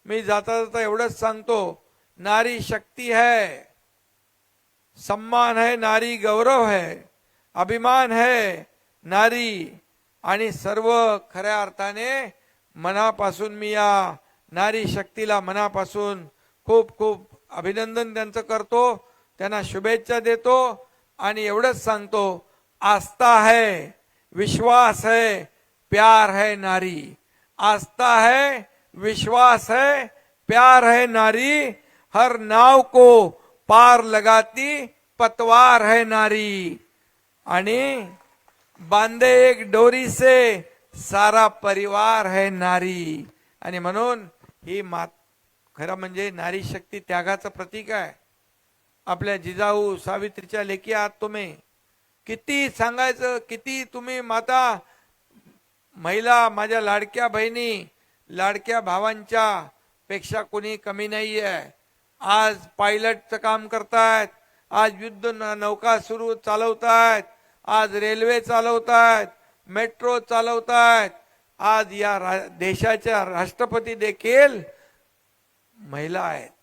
मी जाता जाता एवढंच सांगतो, नारी शक्ती है, सम्मान है, नारी गौरव है, अभिमान है नारी। आणि सर्व खऱ्या अर्थाने मनापासून मी या नारी शक्तीला मनापासून खूप खूप अभिनंदन त्यांचं करतो, त्यांना शुभेच्छा देतो आणि एवढंच सांगतो, आस्था है, विश्वास है, प्यार है नारी। आस्था है, विश्वास है, प्यार है नारी, हर नाव को पार लगाती पतवार है नारी। आणि बांधे एक डोरी से सारा परिवार है नारी। आणि म्हणून ही खरं म्हणजे नारी शक्ती त्यागाचं प्रतीक आहे। आपल्या जिजाऊ सावित्रीच्या लेखी आहात तुम्ही, किती सांगायचं, किती तुम्ही माता महिला, माझ्या लाडक्या बहिणी, लाडक्या भावांच्या पेक्षा कोणी कमी नाही आहे। आज पायलटचं काम करतायत, आज युद्ध नौका सुरू चालवतायत, आज रेल्वे चालवतायत, मेट्रो चालवतायत, आज या देशाच्या राष्ट्रपती देखील महिला आहेत।